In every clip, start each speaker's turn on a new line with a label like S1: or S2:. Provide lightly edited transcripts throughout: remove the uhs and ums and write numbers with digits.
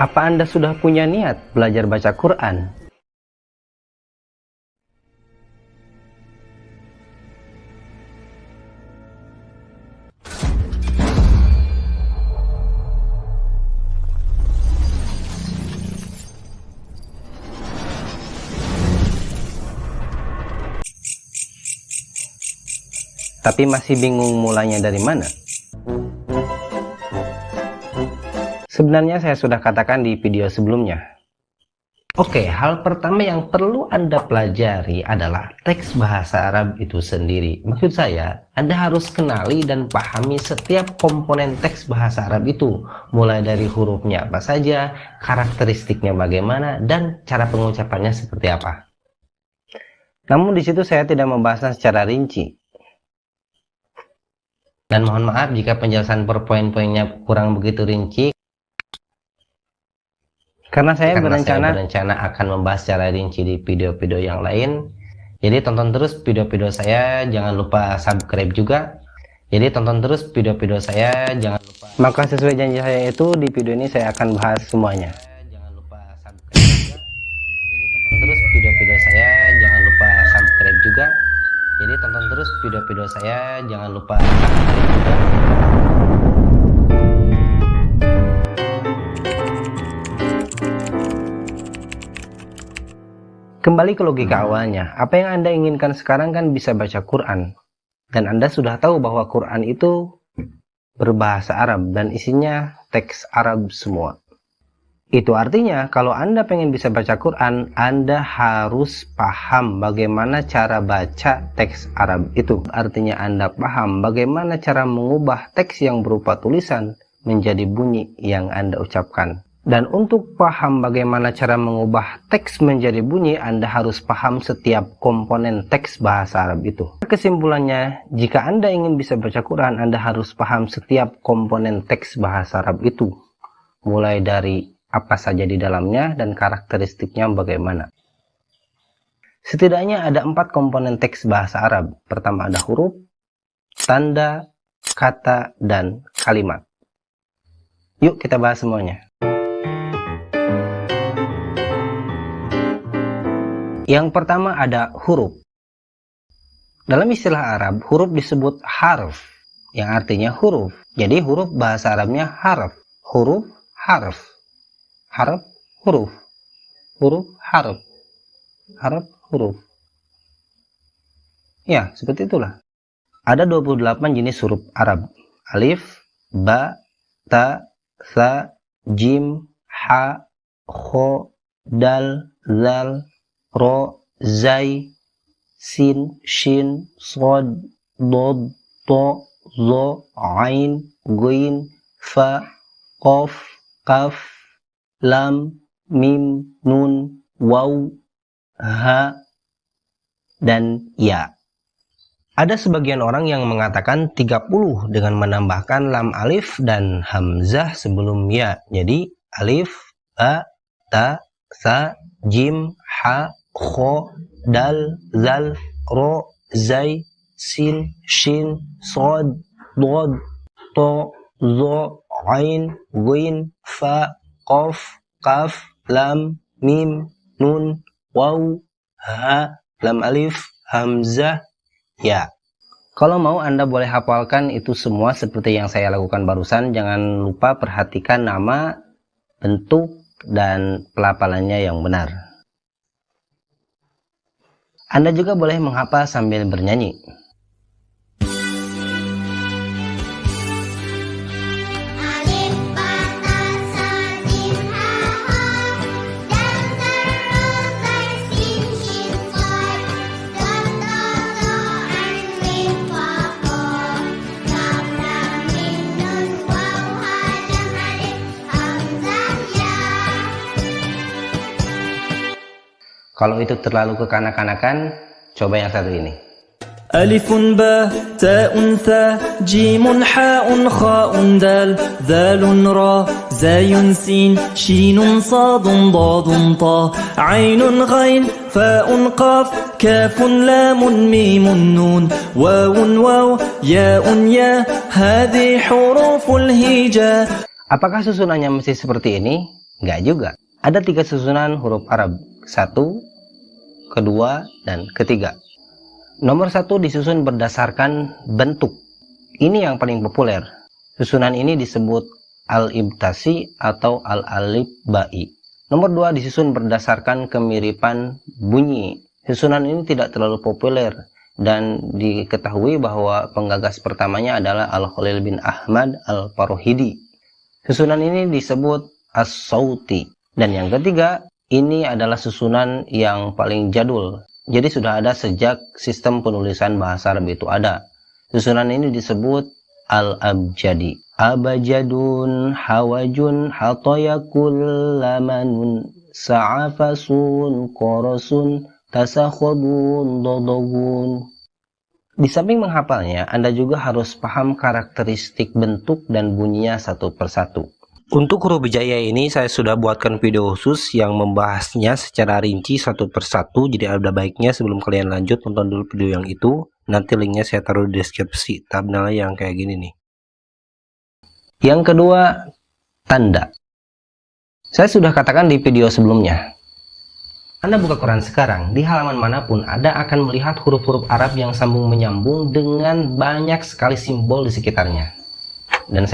S1: Apa Anda sudah punya niat belajar baca Quran? Tapi masih bingung mulainya dari mana? Sebenarnya saya sudah katakan di video sebelumnya. Oke, hal pertama yang perlu Anda pelajari adalah teks bahasa Arab itu sendiri. Maksud saya, Anda harus kenali dan pahami setiap komponen teks bahasa Arab itu. Mulai dari hurufnya apa saja, karakteristiknya bagaimana, dan cara pengucapannya seperti apa. Namun di situ saya tidak membahasnya secara rinci. Dan mohon maaf jika penjelasan per poin-poinnya kurang begitu rinci. Karena saya berencana akan membahas secara rinci di video-video yang lain. Jadi tonton terus video-video saya, jangan lupa subscribe juga. Maka sesuai janji saya itu, di video ini saya akan bahas semuanya. Jangan lupa subscribe juga. Jadi tonton terus video-video saya, jangan lupa subscribe juga. Kembali ke logika awalnya, apa yang Anda inginkan sekarang kan bisa baca Quran. Dan Anda sudah tahu bahwa Quran itu berbahasa Arab dan isinya teks Arab semua. Itu artinya kalau Anda pengen bisa baca Quran, Anda harus paham bagaimana cara baca teks Arab itu. Artinya Anda paham bagaimana cara mengubah teks yang berupa tulisan menjadi bunyi yang Anda ucapkan. Dan untuk paham bagaimana cara mengubah teks menjadi bunyi, Anda harus paham setiap komponen teks bahasa Arab itu. Kesimpulannya, jika Anda ingin bisa baca Quran, Anda harus paham setiap komponen teks bahasa Arab itu. Mulai dari apa saja di dalamnya dan karakteristiknya bagaimana. Setidaknya ada 4 komponen teks bahasa Arab. Pertama ada huruf, tanda, kata, dan kalimat. Yuk kita bahas semuanya. Yang pertama ada huruf. Dalam istilah Arab, huruf disebut harf, yang artinya huruf. Jadi huruf bahasa Arabnya harf. Huruf, harf. Harf, huruf. Huruf, harf. Harf, huruf. Ya, seperti itulah. Ada 28 jenis huruf Arab. Alif, ba, ta, sa, jim, ha, kho, dal, zal, ro, zai, sin, shin, sod, dod, to, zo, ain, guin, fa, qaf, kaf, lam, mim, nun, waw, ha, dan ya. Ada sebagian orang yang mengatakan 30 dengan menambahkan lam alif dan hamzah sebelum ya. Jadi alif, ba, ta, sa, jim, ha, kho, dal, zal, ro, zai, sin, shin, sod, dod, to, zo, ain, guin, fa, qaf, kaf, lam, mim, nun, waw, ha, lam alif, hamzah, ya. Kalau mau Anda boleh hafalkan itu semua seperti yang saya lakukan barusan. Jangan lupa perhatikan nama, bentuk, dan pelafalannya yang benar. Anda juga boleh menghafal sambil bernyanyi. Kalau itu terlalu kekanak-kanakan, coba yang satu ini.
S2: ألف باء تاء ثاء جيم حاء خاء دال ذال را زاي سين شين صاد ضاد طاء عين غين فاء قاف كاف لام ميم نون واو واو ياء هذه حروف الهجاء.
S1: Apakah susunannya mesti seperti ini? Nggak juga. Ada 3 susunan huruf Arab. 1, kedua, dan ketiga. Nomor 1 disusun berdasarkan bentuk. Ini yang paling populer. Susunan ini disebut al-ibtasi atau al-alif ba'i. Nomor 2 disusun berdasarkan kemiripan bunyi. Susunan ini tidak terlalu populer dan diketahui bahwa penggagas pertamanya adalah Al-Khalil bin Ahmad Al-Farahidi. Susunan ini disebut as-sauti. Dan yang ketiga, ini adalah susunan yang paling jadul. Jadi sudah ada sejak sistem penulisan bahasa Arab itu ada. Susunan ini disebut al-abjadi. Abajadun, hawajun, hatayakul, lamanun, sa'afasun, korosun, tasakhudun, dodogun. Di samping menghafalnya, Anda juga harus paham karakteristik bentuk dan bunyinya satu persatu. Untuk huruf hijaiyah ini saya sudah buatkan video khusus yang membahasnya secara rinci satu persatu. Jadi ada baiknya sebelum kalian lanjut tonton dulu video yang itu. Nanti linknya saya taruh di deskripsi. Thumbnail yang kayak gini nih. Yang kedua, tanda. Saya sudah katakan di video sebelumnya. Anda buka Quran sekarang, di halaman manapun Anda akan melihat huruf-huruf Arab yang sambung menyambung dengan banyak sekali simbol di sekitarnya. Dan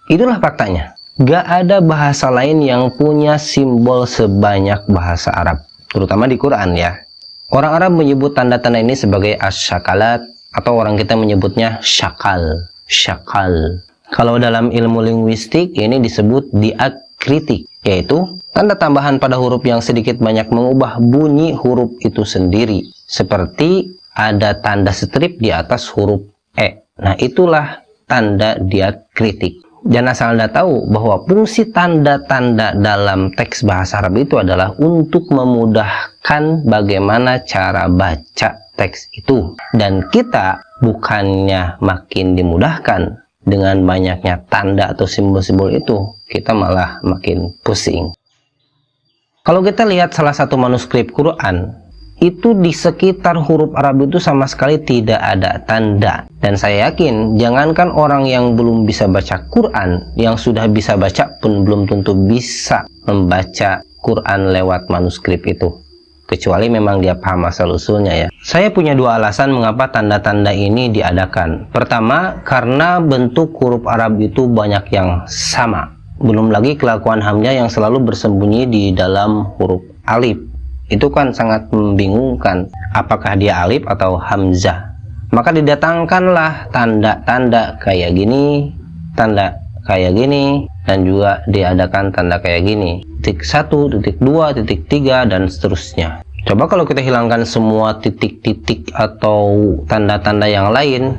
S1: itulah faktanya. Gak ada bahasa lain yang punya simbol sebanyak bahasa Arab. Terutama di Quran ya. Orang Arab menyebut tanda-tanda ini sebagai as-syakalat. Atau orang kita menyebutnya syakal. Syakal. Kalau dalam ilmu linguistik ini disebut diakritik. Yaitu tanda tambahan pada huruf yang sedikit banyak mengubah bunyi huruf itu sendiri. Seperti ada tanda strip di atas huruf E. Nah itulah tanda diakritik. Dan asal Anda tahu bahwa fungsi tanda-tanda dalam teks bahasa Arab itu adalah untuk memudahkan bagaimana cara baca teks itu. Dan kita bukannya makin dimudahkan dengan banyaknya tanda atau simbol-simbol itu, kita malah makin pusing. Kalau kita lihat salah satu manuskrip Quran, itu di sekitar huruf Arab itu sama sekali tidak ada tanda. Dan saya yakin, jangankan orang yang belum bisa baca Quran, yang sudah bisa baca pun belum tentu bisa membaca Quran lewat manuskrip itu. Kecuali memang dia paham asal-usulnya ya. Saya punya 2 alasan mengapa tanda-tanda ini diadakan. Pertama, karena bentuk huruf Arab itu banyak yang sama. Belum lagi kelakuan hamzah yang selalu bersembunyi di dalam huruf alif. Itu kan sangat membingungkan, apakah dia alif atau hamzah. Maka didatangkanlah tanda-tanda kayak gini, tanda kayak gini, dan juga diadakan tanda kayak gini. Titik 1, titik 2, titik 3, dan seterusnya. Coba kalau kita hilangkan semua titik-titik atau tanda-tanda yang lain,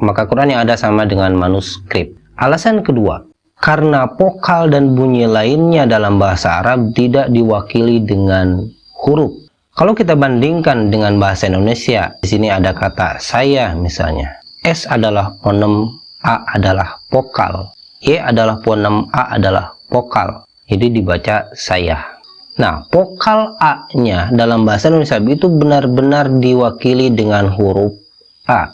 S1: maka Quran yang ada sama dengan manuskrip. Alasan kedua, karena vokal dan bunyi lainnya dalam bahasa Arab tidak diwakili dengan huruf. Kalau kita bandingkan dengan bahasa Indonesia, di sini ada kata saya misalnya. S adalah fonem, A adalah vokal, Y adalah fonem, A adalah vokal. Jadi dibaca saya. Nah, vokal A-nya dalam bahasa Indonesia itu benar-benar diwakili dengan huruf A.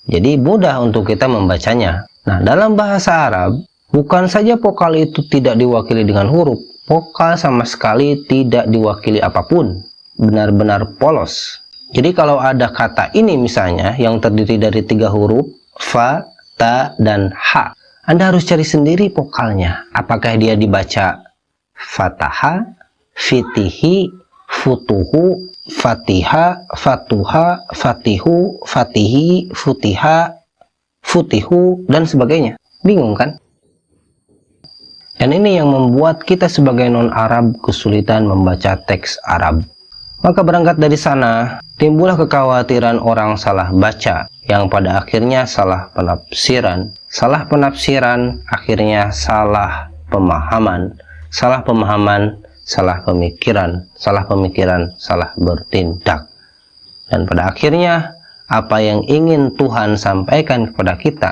S1: Jadi mudah untuk kita membacanya. Nah, dalam bahasa Arab, bukan saja vokal itu tidak diwakili dengan huruf, vokal sama sekali tidak diwakili apapun, benar-benar polos. Jadi kalau ada kata ini misalnya yang terdiri dari 3 huruf, fa, ta, dan ha, Anda harus cari sendiri vokalnya. Apakah dia dibaca fataha, fitihi, futuhu, fatiha, fatuha, fatihu, fatihi, futiha, futihu, dan sebagainya. Bingung kan? Dan ini yang membuat kita sebagai non-Arab kesulitan membaca teks Arab. Maka berangkat dari sana, timbullah kekhawatiran orang salah baca, yang pada akhirnya salah penafsiran. Salah penafsiran, akhirnya salah pemahaman. Salah pemahaman, salah pemikiran. Salah pemikiran, salah bertindak. Dan pada akhirnya, apa yang ingin Tuhan sampaikan kepada kita,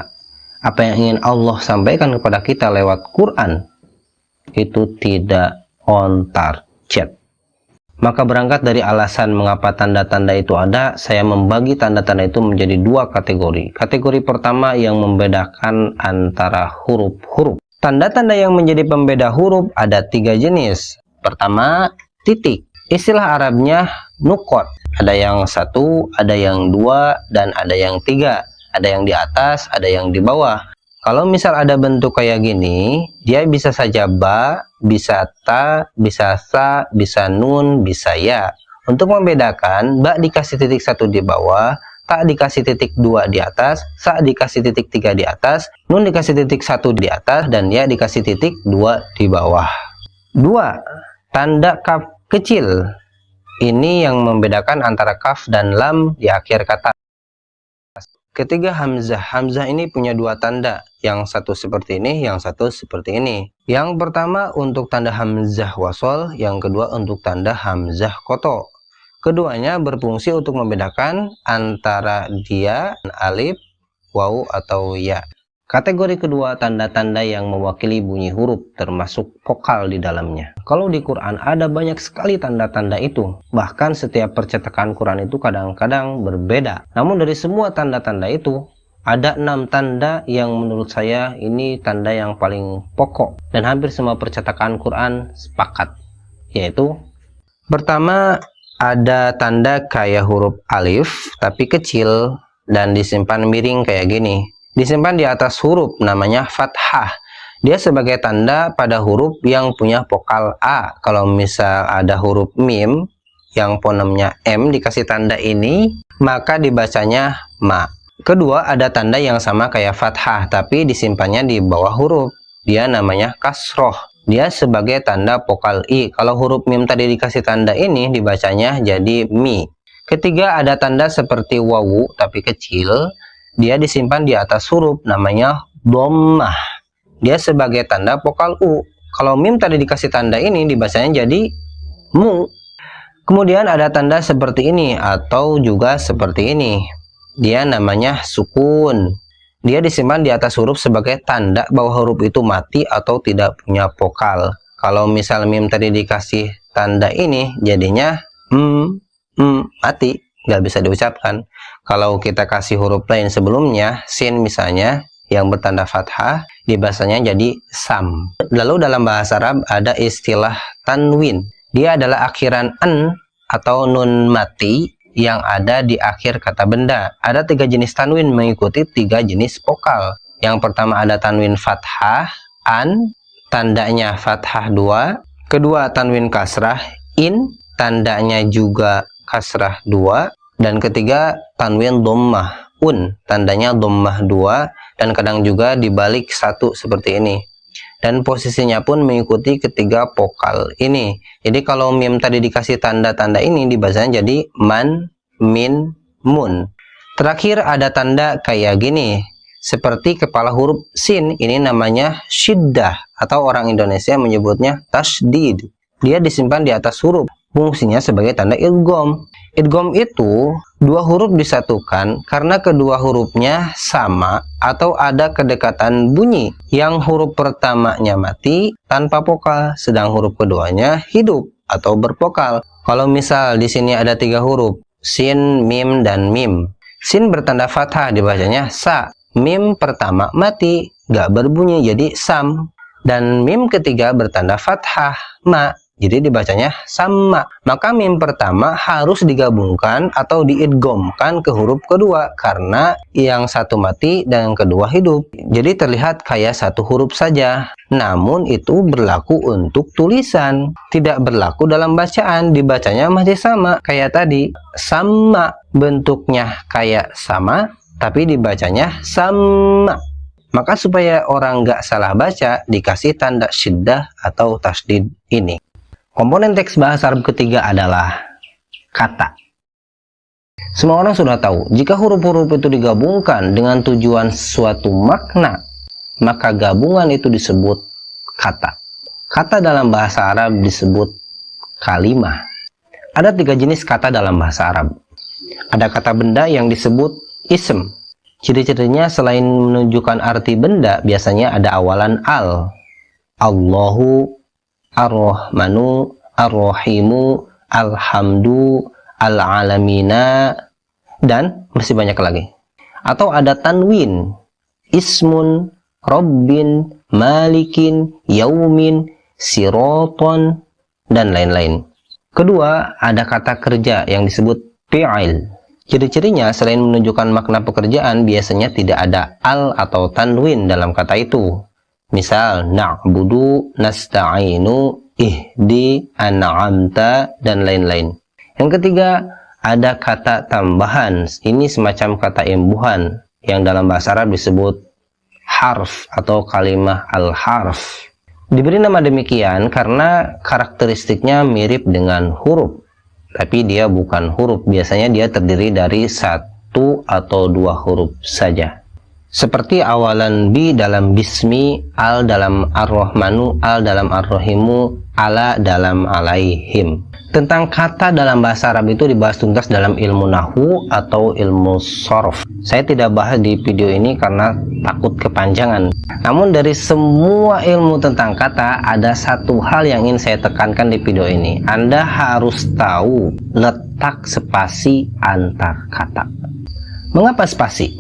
S1: apa yang ingin Allah sampaikan kepada kita lewat Quran, itu tidak on target. Maka berangkat dari alasan mengapa tanda-tanda itu ada, saya membagi tanda-tanda itu menjadi 2 kategori. Kategori pertama yang membedakan antara huruf-huruf. Tanda-tanda yang menjadi pembeda huruf ada 3 jenis. Pertama, titik. Istilah Arabnya nukot. Ada yang 1, ada yang 2, dan ada yang 3. Ada yang di atas, ada yang di bawah. Kalau misal ada bentuk kayak gini, dia bisa saja ba, bisa ta, bisa sa, bisa nun, bisa ya. Untuk membedakan, ba dikasih titik 1 di bawah, ta dikasih titik 2 di atas, sa dikasih titik 3 di atas, nun dikasih titik 1 di atas, dan ya dikasih titik 2 di bawah. 2. Tanda kaf kecil. Ini yang membedakan antara kaf dan lam di akhir kata. Ketiga, hamzah. Hamzah ini punya 2 tanda. Yang satu seperti ini, yang satu seperti ini. Yang pertama untuk tanda hamzah wasol, yang kedua untuk tanda hamzah koto. Keduanya berfungsi untuk membedakan antara dia, alif, waw, atau ya. Kategori kedua, tanda-tanda yang mewakili bunyi huruf, termasuk vokal di dalamnya. Kalau di Quran ada banyak sekali tanda-tanda itu. Bahkan setiap percetakan Quran itu kadang-kadang berbeda. Namun dari semua tanda-tanda itu, ada 6 tanda yang menurut saya ini tanda yang paling pokok. Dan hampir semua percetakan Quran sepakat. Yaitu, pertama, ada tanda kayak huruf alif, tapi kecil, dan disimpan miring kayak gini. Disimpan di atas huruf, namanya fathah. Dia sebagai tanda pada huruf yang punya vokal A. Kalau misal ada huruf mim yang fonemnya M dikasih tanda ini, maka dibacanya ma. Kedua, ada tanda yang sama kayak fathah, tapi disimpannya di bawah huruf. Dia namanya kasroh. Dia sebagai tanda vokal I. Kalau huruf mim tadi dikasih tanda ini, dibacanya jadi mi. Ketiga, ada tanda seperti wawu, tapi kecil. Dia disimpan di atas huruf, namanya dhammah. Dia sebagai tanda vokal U. Kalau mim tadi dikasih tanda ini, dibacanya jadi mu. Kemudian ada tanda seperti ini, atau juga seperti ini. Dia namanya sukun. Dia disimpan di atas huruf sebagai tanda bahwa huruf itu mati atau tidak punya vokal. Kalau misal mim tadi dikasih tanda ini, jadinya mati, nggak bisa diucapkan. Kalau kita kasih huruf lain sebelumnya, sin misalnya, yang bertanda fathah, dibacanya jadi sam. Lalu dalam bahasa Arab ada istilah tanwin. Dia adalah akhiran an atau nun mati yang ada di akhir kata benda. Ada 3 jenis tanwin mengikuti 3 jenis vokal. Yang pertama ada tanwin fathah, an, tandanya fathah 2. Kedua, tanwin kasrah, in, tandanya juga kasrah 2. Dan ketiga, tanwin dhammah, un, tandanya dhammah 2, dan kadang juga dibalik 1 seperti ini. Dan posisinya pun mengikuti ketiga vokal ini. Jadi kalau mim tadi dikasih tanda-tanda ini, dibacanya jadi man, min, mun. Terakhir ada tanda kayak gini, seperti kepala huruf sin, ini namanya syiddah, atau orang Indonesia menyebutnya tasdid. Dia disimpan di atas huruf, fungsinya sebagai tanda idgham. Idgham itu 2 huruf disatukan karena kedua hurufnya sama atau ada kedekatan bunyi. Yang huruf pertamanya mati tanpa vokal, sedang huruf keduanya hidup atau bervokal. Kalau misal di sini ada 3 huruf, sin, mim, dan mim. Sin bertanda fathah, dibacanya sa. Mim pertama mati, gak berbunyi, jadi sam. Dan mim ketiga bertanda fathah, ma. Jadi dibacanya sama. Maka mim pertama harus digabungkan atau diidghamkan ke huruf kedua karena yang satu mati dan yang kedua hidup. Jadi terlihat kayak satu huruf saja. Namun itu berlaku untuk tulisan, tidak berlaku dalam bacaan. Dibacanya masih sama kayak tadi. Sama, bentuknya kayak sama, tapi dibacanya sama. Maka supaya orang nggak salah baca, dikasih tanda syiddah atau tasdid ini. Komponen teks bahasa Arab ketiga adalah kata. Semua orang sudah tahu, jika huruf-huruf itu digabungkan dengan tujuan suatu makna, maka gabungan itu disebut kata. Kata dalam bahasa Arab disebut kalimah. Ada 3 jenis kata dalam bahasa Arab. Ada kata benda yang disebut ism. Ciri-cirinya selain menunjukkan arti benda, biasanya ada awalan al. Allahu, Ar-Rahmanu, Ar-Rahimu, Alhamdu, Al-Alamina, dan masih banyak lagi. Atau ada tanwin, ismun, Rabbin, Malikin, Yaumin, Siroton, dan lain-lain. Kedua, ada kata kerja yang disebut fi'il. Ciri-cirinya selain menunjukkan makna pekerjaan, biasanya tidak ada al atau tanwin dalam kata itu. Misal, na'budu, nasta'inu, ihdi, an'amta, dan lain-lain. Yang ketiga, ada kata tambahan. Ini semacam kata imbuhan yang dalam bahasa Arab disebut harf atau kalimah al-harf. Diberi nama demikian karena karakteristiknya mirip dengan huruf, tapi dia bukan huruf. Biasanya dia terdiri dari satu atau dua huruf saja. Seperti awalan bi dalam bismi, al dalam ar-rahmanu, al dalam ar-rahimu, ala dalam alaihim. Tentang kata dalam bahasa Arab itu dibahas tuntas dalam ilmu nahwu atau ilmu shorof. Saya tidak bahas di video ini karena takut kepanjangan. Namun dari semua ilmu tentang kata, ada satu hal yang ingin saya tekankan di video ini. Anda harus tahu letak spasi antar kata. Mengapa spasi?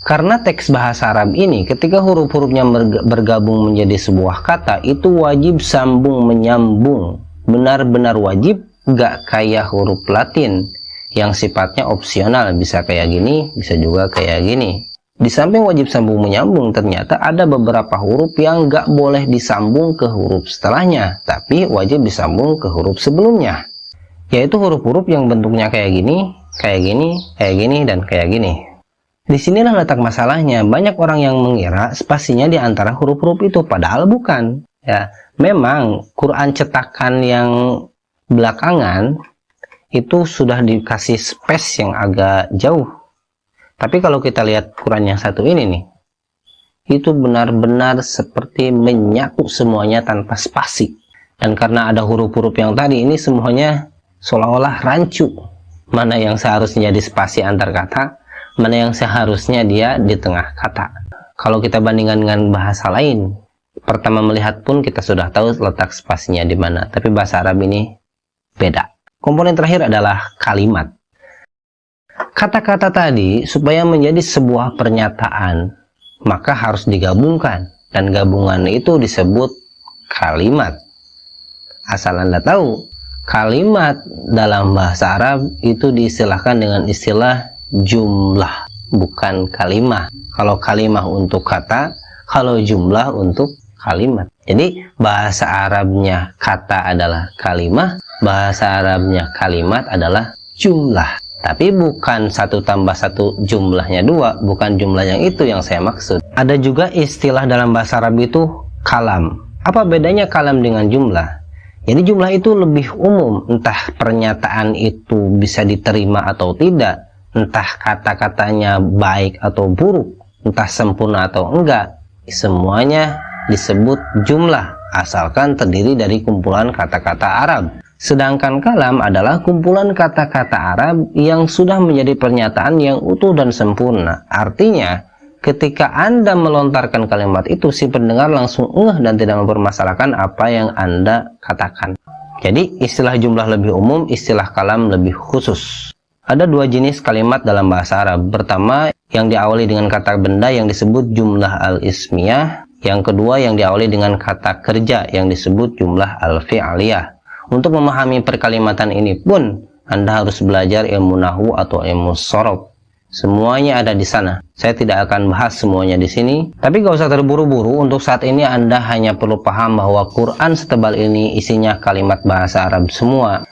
S1: Karena teks bahasa Arab ini ketika huruf-hurufnya bergabung menjadi sebuah kata, itu wajib sambung menyambung. Benar-benar wajib, gak kayak huruf Latin yang sifatnya opsional, bisa kayak gini, bisa juga kayak gini. Di samping wajib sambung menyambung, ternyata ada beberapa huruf yang gak boleh disambung ke huruf setelahnya, tapi wajib disambung ke huruf sebelumnya, yaitu huruf-huruf yang bentuknya kayak gini, kayak gini, kayak gini, dan kayak gini. Disinilah letak masalahnya. Banyak orang yang mengira spasinya di antara huruf-huruf itu, padahal bukan. Ya, memang Quran cetakan yang belakangan itu sudah dikasih space yang agak jauh. Tapi kalau kita lihat Quran yang satu ini nih, itu benar-benar seperti menyatu semuanya tanpa spasi. Dan karena ada huruf-huruf yang tadi, ini semuanya seolah-olah rancu. Mana yang seharusnya di spasi antar kata, mana yang seharusnya dia di tengah kata. Kalau kita bandingkan dengan bahasa lain, pertama melihat pun kita sudah tahu letak spasinya di mana, tapi bahasa Arab ini beda. Komponen terakhir adalah kalimat. Kata-kata tadi supaya menjadi sebuah pernyataan, maka harus digabungkan, dan gabungan itu disebut kalimat. Asal Anda tahu, kalimat dalam bahasa Arab itu diistilahkan dengan istilah jumlah, bukan kalimah. Kalau kalimah untuk kata, kalau jumlah untuk kalimat. Jadi bahasa Arabnya kata adalah kalimah, bahasa Arabnya kalimat adalah jumlah. Tapi bukan 1 tambah 1 jumlahnya 2, bukan jumlah yang itu yang saya maksud. Ada juga istilah dalam bahasa Arab itu kalam. Apa bedanya kalam dengan jumlah? Jadi jumlah itu lebih umum, entah pernyataan itu bisa diterima atau tidak, entah kata-katanya baik atau buruk, entah sempurna atau enggak, semuanya disebut jumlah, asalkan terdiri dari kumpulan kata-kata Arab. Sedangkan kalam adalah kumpulan kata-kata Arab yang sudah menjadi pernyataan yang utuh dan sempurna. Artinya, ketika Anda melontarkan kalimat itu, si pendengar langsung ngeh dan tidak mempermasalahkan apa yang Anda katakan. Jadi, istilah jumlah lebih umum, istilah kalam lebih khusus. Ada 2 jenis kalimat dalam bahasa Arab. Pertama, yang diawali dengan kata benda yang disebut jumlah al-ismiyah. Yang kedua, yang diawali dengan kata kerja yang disebut jumlah al-fi'aliyah. Untuk memahami perkalimatan ini pun, Anda harus belajar ilmu nahwu atau ilmu shorof. Semuanya ada di sana. Saya tidak akan bahas semuanya di sini. Tapi gak usah terburu-buru. Untuk saat ini Anda hanya perlu paham bahwa Quran setebal ini isinya kalimat bahasa Arab semua.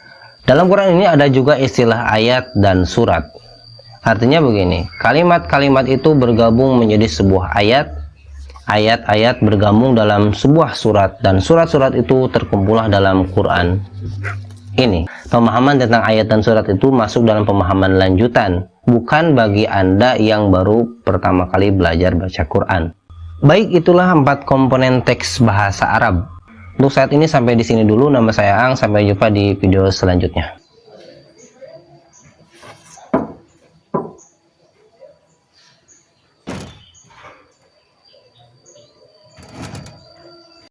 S1: Dalam Quran ini ada juga istilah ayat dan surat. Artinya begini, kalimat-kalimat itu bergabung menjadi sebuah ayat, ayat-ayat bergabung dalam sebuah surat, dan surat-surat itu terkumpullah dalam Quran ini. Pemahaman tentang ayat dan surat itu masuk dalam pemahaman lanjutan, bukan bagi Anda yang baru pertama kali belajar baca Quran. Baik, itulah 4 komponen teks bahasa Arab. Untuk saat ini sampai di sini dulu. Nama saya Ang, sampai jumpa di video selanjutnya.